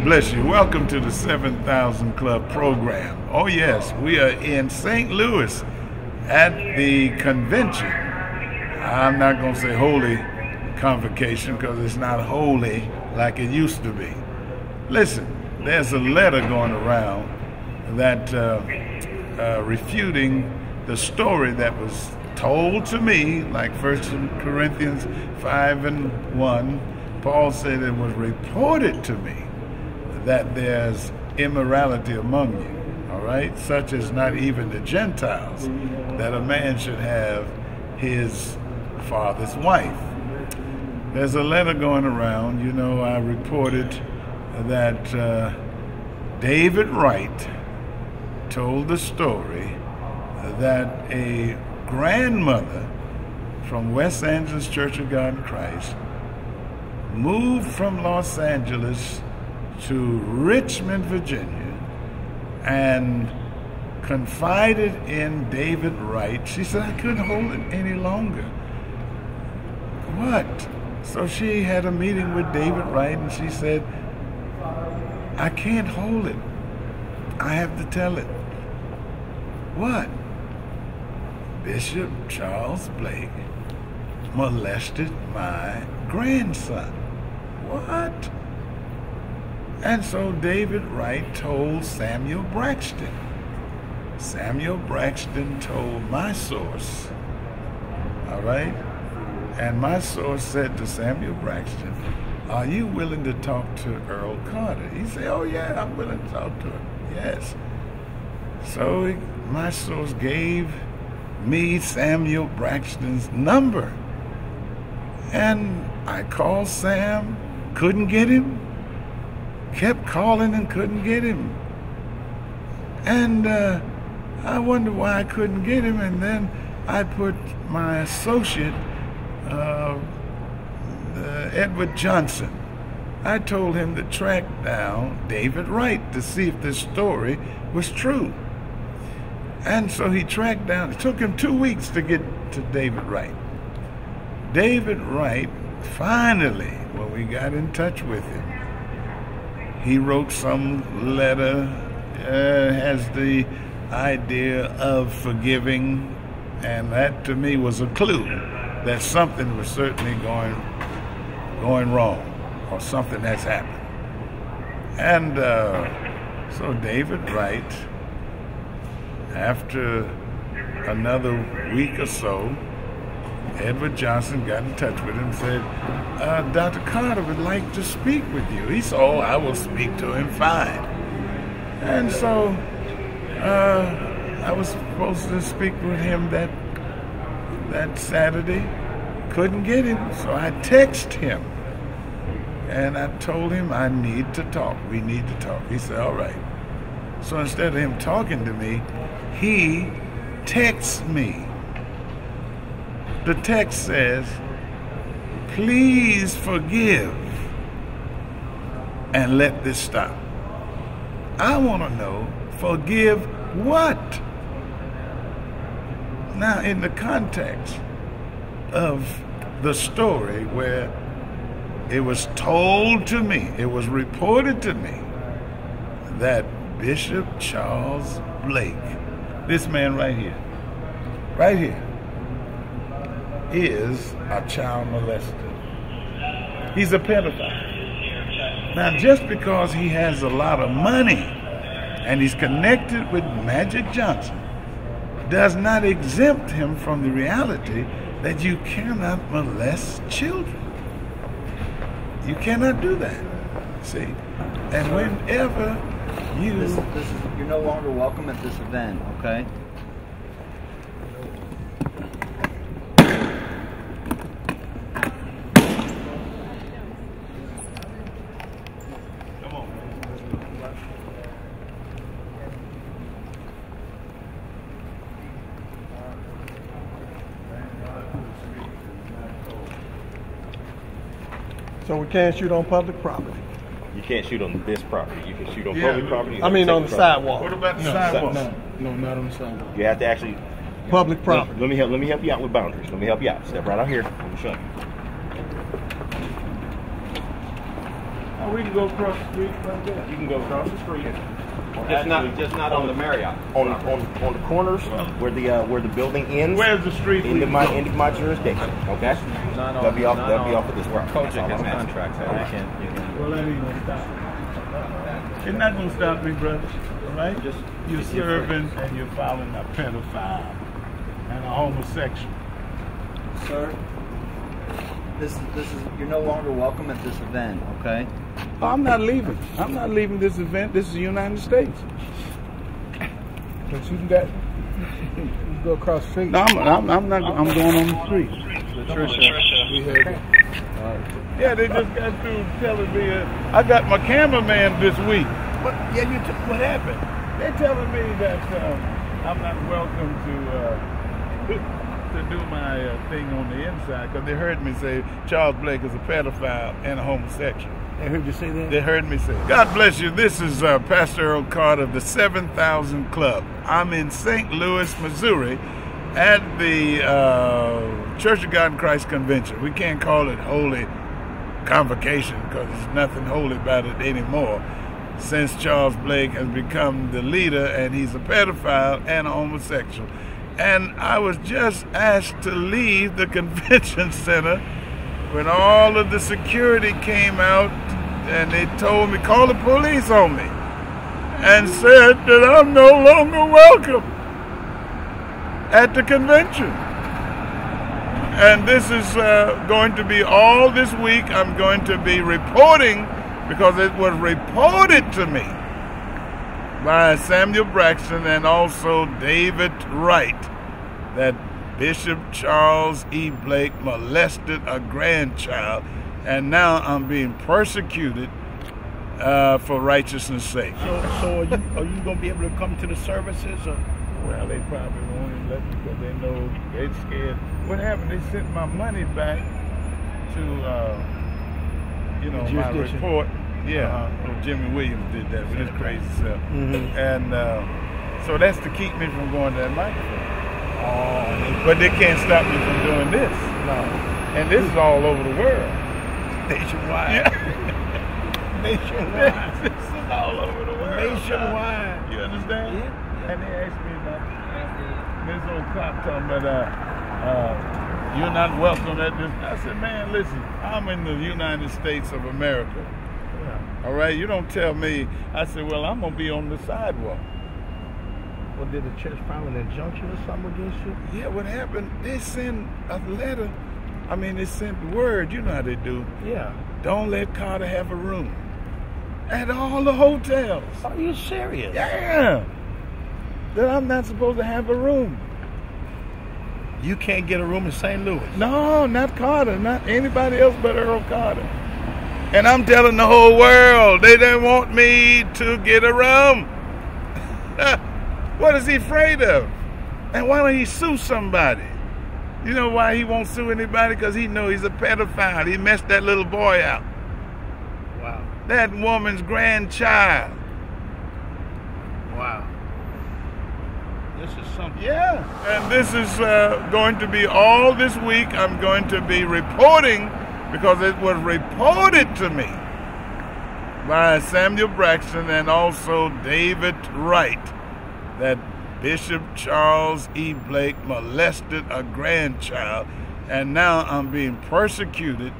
bless you. Welcome to the 7,000 Club program. Oh yes, we are in St. Louis at the convention. I'm not going to say holy convocation because it's not holy like it used to be. Listen, there's a letter going around that refuting the story that was told to me, like 1 Corinthians 5:1. Paul said it was reported to me that there's immorality among you, all right, such as not even the Gentiles, that a man should have his father's wife. There's a letter going around. You know, I reported that David Wright told the story that a grandmother from West Angeles Church of God in Christ moved from Los Angeles to Richmond, Virginia, and confided in David Wright. She said, I couldn't hold it any longer. What? So she had a meeting with David Wright, and she said, I can't hold it. I have to tell it. What? Bishop Charles Blake molested my grandson. What? And so David Wright told Samuel Braxton. Samuel Braxton told my source, all right? And my source said to Samuel Braxton, are you willing to talk to Earl Carter? He said, oh yeah, I'm willing to talk to him, yes. So my source gave me Samuel Braxton's number. And I called Sam, couldn't get him, kept calling and couldn't get him. And I wondered why I couldn't get him, and then I put my associate, Edward Johnson, I told him to track down David Wright to see if this story was true. And so he tracked down, it took him 2 weeks to get to David Wright. David Wright, finally, when we got in touch with him, he wrote some letter, has the idea of forgiving, and that to me was a clue that something was certainly going wrong, or something has happened. And so David Wright, after another week or so, Edward Johnson got in touch with him and said, Dr. Carter would like to speak with you. He said, oh, I will speak to him, fine. And so I was supposed to speak with him that Saturday, couldn't get him, so I texted him. And I told him I need to talk, we need to talk. He said, all right. So instead of him talking to me, he texts me. The text says, please forgive and let this stop. I want to know, forgive what? Now, in the context of the story where it was told to me, it was reported to me that Bishop Charles Blake, this man right here, is a child molester. He's a pedophile. Now, just because he has a lot of money and he's connected with Magic Johnson does not exempt him from the reality that you cannot molest children. You cannot do that. See? And whenever you're no longer welcome at this event, okay? So we can't shoot on public property. You can't shoot on this property. You can shoot on public property. I mean on the sidewalk. What about the sidewalk? No, not on the sidewalk. You have to actually Public property. Let me help you out with boundaries. Let me help you out. Step right out here. Let me show you. Oh, we can go across the street like that. You can go across the street. Just not on the Marriott. On the corners where the building ends. Where's the street? End of my jurisdiction. Okay. They'll be off of this work. COGIC has contracts. You can. Well, that ain't gonna stop. It's not gonna stop me, brother. All right? You're serving and you're following a pedophile and a homosexual. Sir, this is you're no longer welcome at this event. Okay. Oh, I'm not leaving. I'm not leaving this event. This is the United States. But you can go across the street. No, I'm not. I'm going on the street. Patricia, we heard it. Yeah, they just got through telling me I got my cameraman this week. What? Yeah, what happened? They're telling me that I'm not welcome to do my thing on the inside because they heard me say Charles Blake is a pedophile and a homosexual. They heard you say that? They heard me say it. God bless you. This is Pastor Earl Carter of the 7,000 Club. I'm in St. Louis, Missouri at the Church of God in Christ Convention. We can't call it Holy Convocation because there's nothing holy about it anymore since Charles Blake has become the leader and he's a pedophile and a homosexual. And I was just asked to leave the convention center when all of the security came out and they told me, call the police on me, and said that I'm no longer welcome at the convention. And this is going to be all this week. I'm going to be reporting because it was reported to me by Samuel Braxton and also David Wright that Bishop Charles E. Blake molested a grandchild, and now I'm being persecuted for righteousness' sake. So are you going to be able to come to the services? Or? Well, they probably won't even let me because they know they're scared. What happened? They sent my money back to, my report. Yeah, Jimmy Williams did that with his crazy self. And so that's to keep me from going to that microphone. But they can't stop me from doing this. No. And this is all over the world. Nationwide. Yeah. Nationwide. This is all over the world. Nationwide. You understand? Yeah. And they asked me about this old cop talking about you're not welcome at this. I said, man, listen, I'm in the United States of America. All right, you don't tell me. I said, well, I'm going to be on the sidewalk. Well, did the church file an injunction or something against you? Yeah, what happened, they sent a letter. They sent word. You know how they do. Yeah. Don't let Carter have a room at all the hotels. Are you serious? Yeah. That I'm not supposed to have a room. You can't get a room in St. Louis? No, not Carter. Not anybody else but Earl Carter. And I'm telling the whole world, they didn't want me to get a room. What is he afraid of? And why don't he sue somebody? You know why he won't sue anybody? Because he knows he's a pedophile. He messed that little boy out. Wow. That woman's grandchild. Wow. This is something. Yeah. And this is going to be all this week. I'm going to be reporting because it was reported to me by Samuel Braxton and also David Wright that Bishop Charles E. Blake molested a grandchild, and now I'm being persecuted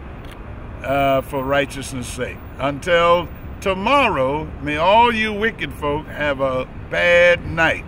for righteousness' sake. Until tomorrow, may all you wicked folk have a bad night.